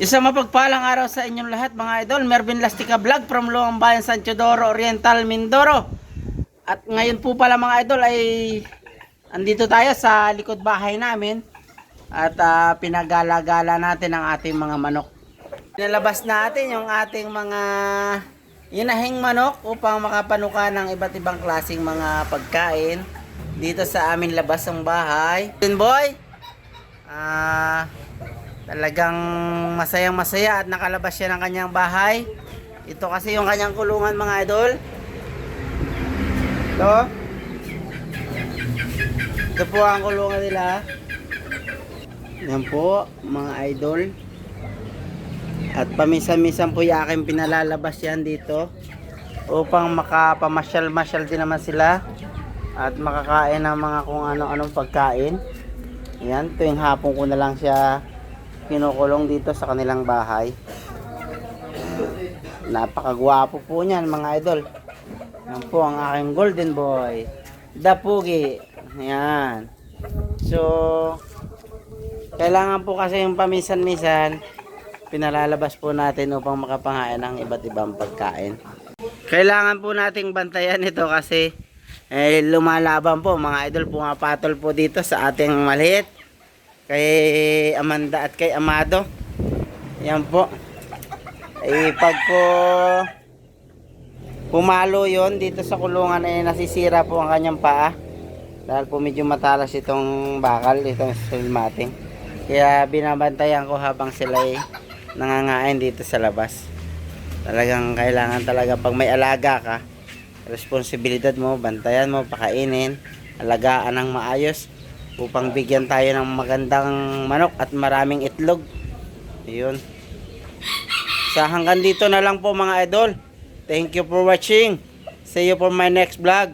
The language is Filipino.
Isang mapagpalang araw sa inyong lahat mga idol. Mervin Lastica Vlog from Luang Bayan, San Teodoro Oriental, Mindoro. At ngayon po pala mga idol ay andito tayo sa likod bahay namin. At pinagala-gala natin ang ating mga manok. Pinalabas natin yung ating mga inahing manok upang makapanuka ng iba't ibang klaseng mga pagkain dito sa aming labas ng bahay. Boy, talagang masayang masaya at nakalabas siya ng kanyang bahay. Ito kasi yung kanyang kulungan mga idol. Ito po ang kulungan nila. Yan po mga idol. At paminsan-minsan po yung aking pinalalabas yan dito upang makapamasyal-masyal din naman sila at makakain ng mga kung ano-anong pagkain. Yan, tuwing hapon ko na lang siya kinukulong dito sa kanilang bahay. Napakagwapo po niyan mga idol. Yan po ang aking golden boy, Dapugi. Yan. So kailangan po kasi yung paminsan-minsan pinalalabas po natin upang makapangain ng iba't ibang pagkain. Kailangan po nating bantayan ito kasi lumalaban po mga idol, pumapatol po dito sa ating maliit kay Amanda at kay Amado. Yan po. Pag po pumalo yon dito sa kulungan ay nasisira po ang kanyang paa dahil po medyo matalas itong bakal, itong silmating. Kaya binabantayan ko habang sila ay nangangain dito sa labas. Talagang kailangan talaga pag may alaga ka, responsibilidad mo, bantayan mo, pakainin, alagaan ng maayos upang bigyan tayo ng magandang manok at maraming itlog. Ayun. Sa hanggang dito na lang po mga idol. Thank you for watching. See you for my next vlog.